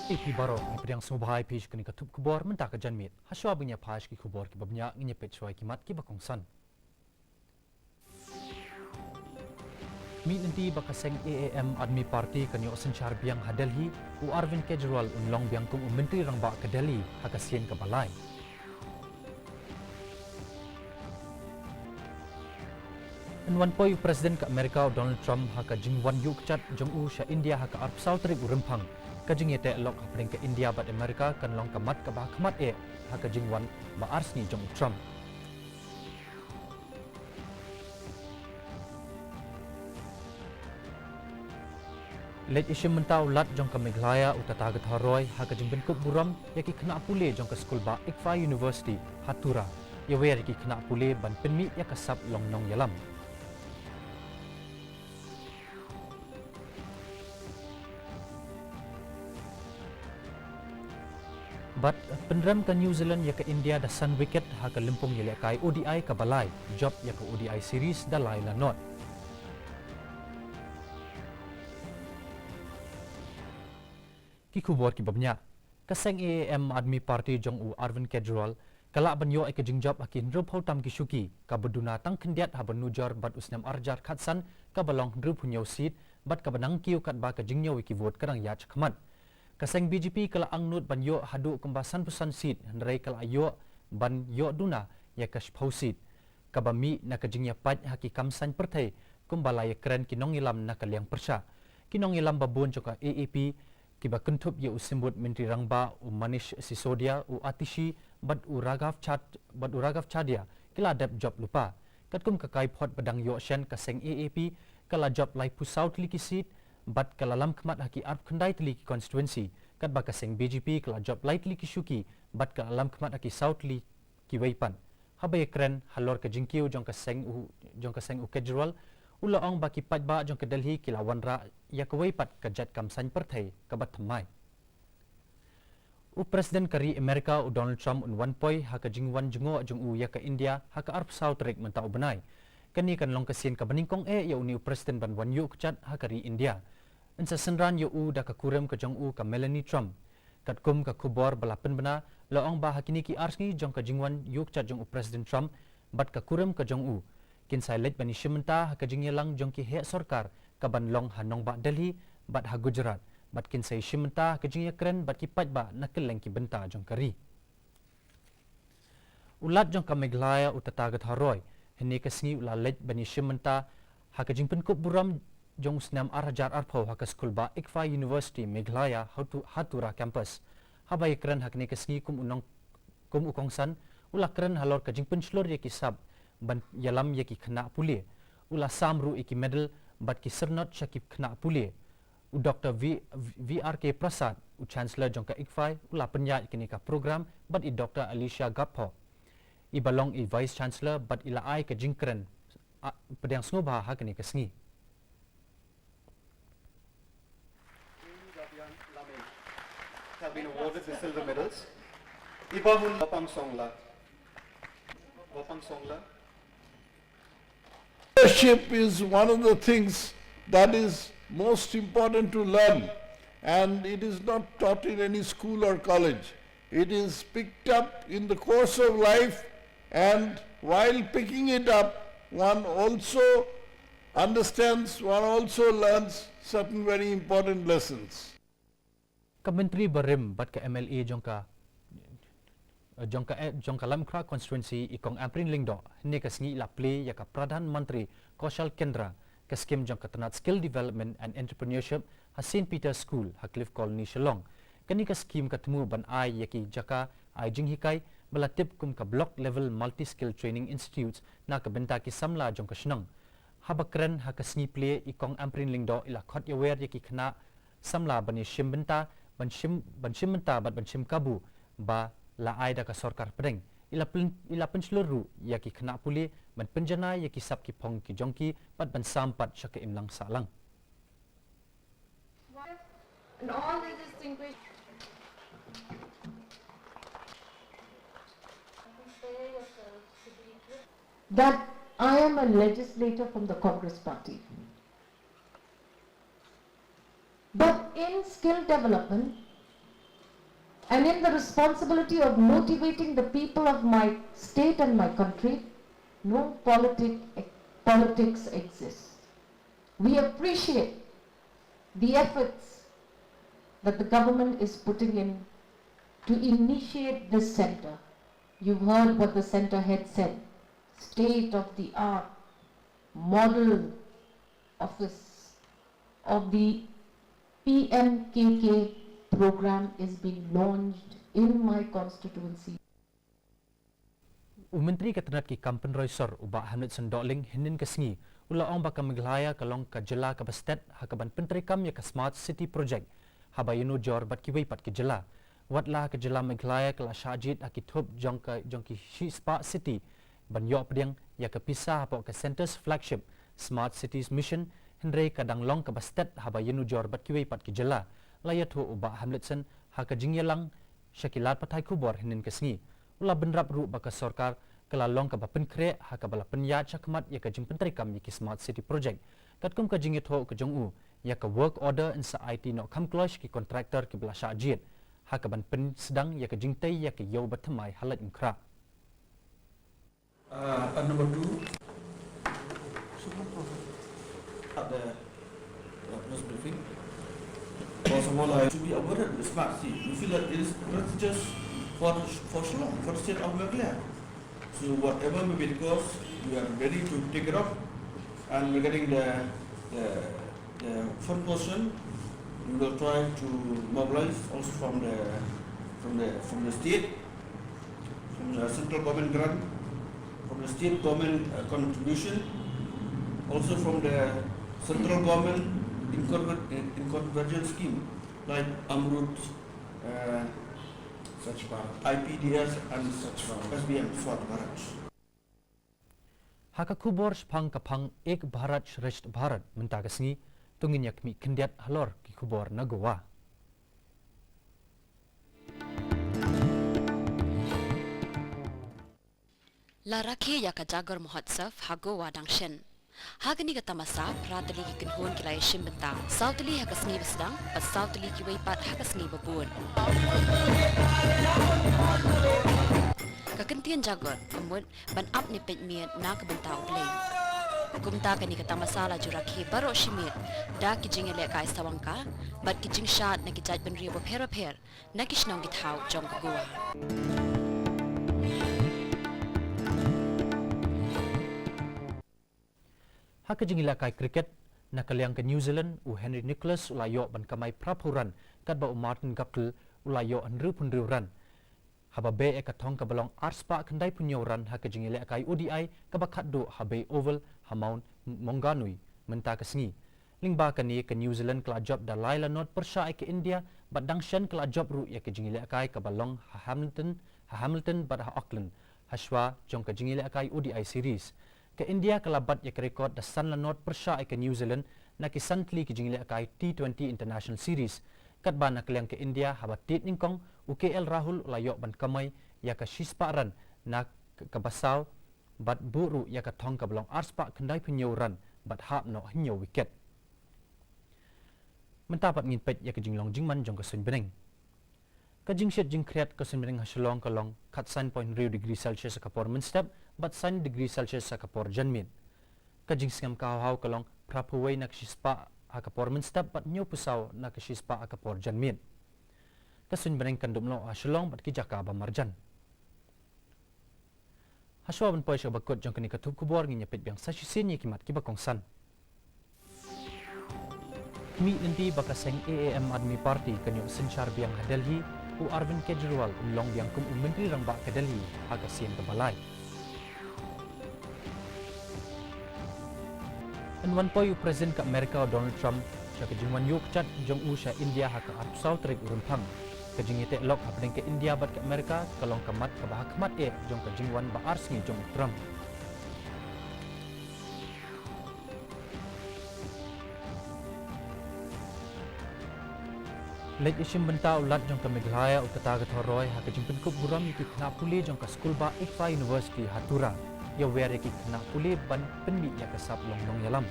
Iki baro ni pedang subhai pish kini katup kubor mentak ke janmit. Haswa punya pash ki kubor ki babnya nginya pechwai kimat ki bakongsan. MYNTRI baka SENG AADMI parti kanyo SYNSHAR BIANG Delhi u Arvind Kejriwal unlong BYNKUP MYNTRI RANGBAH ke Delhi haka SIEN ke balai. Wan poi Presiden ke Amerika Donald Trump haka JINGWAN IUHKJAT JONG sya India haka Arab Saudi TARIK RYMPHANG ka JINGIATEHLOK HAPDENG ke India bat Amerika kan long kamat ke HAKHMAT haka JINGWAN ba arsni jong Trump. LEIT IASHIM mentau lat jong ke Meghalaya u Tathagatha haka JINGPYNKUP BUROM yaki kena PULE jong ke skul ba IUHKJAT University Hatura yawer yaki kena PULE ban penmi ya kasap long nong yalam. But penderam ke New Zealand ya ke India da sun wicket haka limpung ya kai ODI ke balai job ya ke ODI series da lai lanot. Ki kubor ki babnya ke SENG AADMI parti jong u Arvind Kejriwal kala banyo ke jingjab akin rup tam ki shuki ka beduna tang kendiat ha benujar bat usnam arjar khatsan ka balong rup hunyau seat bat ka benang kiu kat ba ka jingnyo ki vote kadang ya HAKHMAT. Kaseng BJP kala angnut ban yo hadu kembasan pusan seat hendrai kala yo ban yo duna ya kash seat kabami na kajingya pat haki kamsan pertai kumbalaya keren kinong ilam na kaliang persya kinong ilam babun joka AAP kiba kentup ya usimbut Menteri RANGBAH u Manish Sisodia u Atishi bat uragav chadia kila adap job lupa katkum kakai pot badang yo shen kaseng AAP kala job lai pusau liki seat bat kalalam kemat haki arp kendai teliki constituency kat baka SENG BJP kala job lightly ki shuki bat kalalam kemat haki southly ki weipan habai kren halor ke jingkiu jong ka SENG u Kejriwal ulaong baki patba jong ke Delhi kila wanra ya ke weipat ka jat kamsan perthai ka bat thamai u Presiden kari Amerika u Donald Trump un wan poi haka jingwan jengo jong u ya ke India haka arp south rek mentau benai kani kan long kasien ka beningkong ya uni u Presiden ban wan IUHKJAT hakari India. Insa senran yu da ka kurem ka jong u ka Melanie Trump kat kum ka kubor balapen bena laong ba hakini ki arsni jong ka jingwan IUHKJAT jong u Presiden Trump bat ka kurem ka jong u kin silent bani shimenta ka jingyelang jong ki he sarkar ka ban long hanong ba Delhi bat ha Gujarat bat kin sai shimenta ka jingya kren bat ki pat ba nakeleng ki benta jong kari ulat jong ka Meghalaya u Tathagatha hini ka sngi ula LEIT bani shimenta haka JINGPYNKUP BUROM jong snam arhajar arpho haka skul ba IUHKJAT University Meghalaya Hatura campus habai kren hakni kesngi kum u kongsan ula kren halor ka jingpen shlor ye ki sab ban yalam ye ki khna PULE ula samru iki medal bat ki sernot shakip khna PULE u Dr. VRK Prasad u chancellor jong ka IUHKJAT ula penyat kini ka program bat i Dr. Alicia Gapho i balong i vice chancellor bat ila ai ka jingkren pedang sngoba hakni kesngi have been awarded the silver medals. Ibahul Wapang Songla. Leadership is one of the things that is most important to learn, and it is not taught in any school or college. It is picked up in the course of life, and while picking it up, one also understands, one also learns certain very important lessons. Menteri BUROM bat ke MLA jong ka Lamkra constituency ikong Aprin Lingdo ni ka sngi la play ya ka Pradhan Mantri Kaushal Kendra ka skim jong ka tanat skill development and entrepreneurship ha St Peter School ha Cliff Colony Shillong kani ka skim ka temu ban ai yaki jaka ai jinghikai balatip kum ka block level multi skill training institutes na ka benta ki samla jong ka shnang habakren ha ka sngi play ikong Aprin Lingdo ila khot yawer yaki khna samla bani shimbenta banshim menta bat banshim kabu ba la ai da ka sarkar pedeng ila penseluruh yaki kena PULE ban penjana yaki sap ki phong ki jongki bat ban sampat syaka imlang salang and all the distinguished that I am a legislator from the Congress Party. But in skill development, and in the responsibility of motivating the people of my state and my country, no politics exists. We appreciate the efforts that the government is putting in to initiate this center. You've heard what the center head said, state-of-the-art model office of the PMKK program is being launched in my constituency. Menteri Ketenat ki Kampen Roysor ubah Hamlet Sendokling hinin kesengi ula ong baka Meghalaya kalong ka jela ka bastet hakaban pentrikam ya ka smart city project habayunu jor bat ki weipat ki jela watlah ka jela Meghalaya kala syajit akithop jong ki smart city ban yo pediang ya ka pisah apa ka centers flagship smart cities mission henry kadang long ka bastet habayunu jor bat ki weipat ki jela layat ho ubah Hamlet sen haka jingyalang syakilat patai kubor hinin kesengi ula benrap ru baka sorkar kala long ka bapen kre ha ka bala penyat HAKHMAT ya ka jimpentri kam ki smart city project katkum ka jingit ho ka jongu ya ka work order in sa IT no kam klosh ki kontraktor ki bala syajit ha ka ban pen sedang ya ka jingtai ya ka yau batamai halat inkra Number 2 at the press briefing also more like to be awarded the smart city. We feel that it is not just for Shillong, for the state of Meghalaya. So whatever may be the cost, we are ready to take it up, and regarding the fund portion, we will try to mobilize also from the state, from the central government grant, from the state government contribution, also from the central government in convergence scheme like Amrut, IPDS and SBM Swat Bharat. Haka kubor shpang kapang ek Bharat Shresht Bharat minta kesengi tungin yakmi kendiat halor ki kubor na Goa. Laraki ya kajagar mahotsav hago wadangshen. Hagani kata masa pratali ki kinhon ki IASHIM BYNTA. Sautali hakasni basdang, pas sautali ki weipat hakasni babun. Kakentian jagar amut ban up ni pejmiat na kabenta ubleng. Kumta kani kata masala juraki baro shimit da ki jingele ka istawangka bat ki jingshat na ki jaj ban ribo per na ki shnong ki thau jong Goa. Haka jingila kai cricket nakaliang ke New Zealand u Henry Nicholas ulayo ban kamai prapuran kat ba Martin Gaptel ulayo anru punruran haba be ekatong ka balong arspa kendai punyauran haka jingila kai ODI ka bakat do habe oval hamaun monganui menta kesengi lingba kani ke New Zealand kala job da laila not persya ke India bat dangshan kala job ru ya ke jingila kai ka balong Hamilton bat Auckland haswa jong ka jingila kai ODI series ke India kalabat ya ke rekod da san lanot persya ke New Zealand na ki santli ki jingile kai T20 International Series kat ba nak liang ke India habat tit ningkong UKL Rahul layok ban kamai ya ka shisparan na ke basau bat buru ya ka thong ka belong arspa kendai penyauran bat hap no hinyo wicket mentapat ngin pet ya ke jinglong jingman jong ka sun beneng ka jingshet jing kreat ka sun beneng ha Shillong kalong kat 9.2 degree Celsius ka porman step bat 9 degree Celsius sa kapor janmin. Kajing singam kahaw kalong prapuway na kisispa ha kapor step bat nyo pusaw na kisispa ha kapor janmin. Kasun baneng kandumlo ha Shillong bat kijaka ba marjan. Haswa ban poy siya bakot jong kani katup kubor nginyapit biyang sa SIEN kimat kiba kongsan. LYNTI baka SENG AADMI party kanyo SYNSHAR BIANG Delhi u Arvind Kejriwal umlong biyang kum MYNTRI RANGBAH ke Delhi ha ka SIEN ke balai. And one point President ka Amerika Donald Trump siya ka JINGWAN IUHKJAT jong u siya India ha ka arpsaw TARIK RYMPHANG ka JINGIATEHLOK HAPDENG ke India bat ka Amerika kalong kamat ka ba HAKHMAT jong ka JINGWAN ba arsngi jong Trump. LEIT BYNTA ulat jong ka Meghalaya u Tathagatha Roy ha ka JINGPYNKUP BUROM ki kena PULE jong ka school ba IFA University Hatura ya were ki kena PULE ban penbi ya kasap long yalam.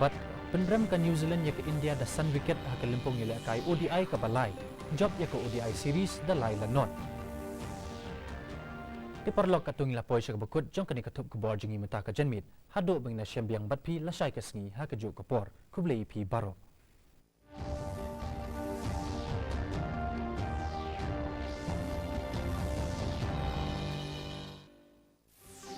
But penrem ka New Zealand ya ke India da san wicket ha ke limpong ya kai ODI ka balai. Job ya ke ODI series da lai la not. Di parlok katung la poi sya bakut jong kani katup ke bor jingi mata ka janmit. Hado bang na syambiang batpi la syai ka sngi ha ke juk kapor. Kublei pi baro.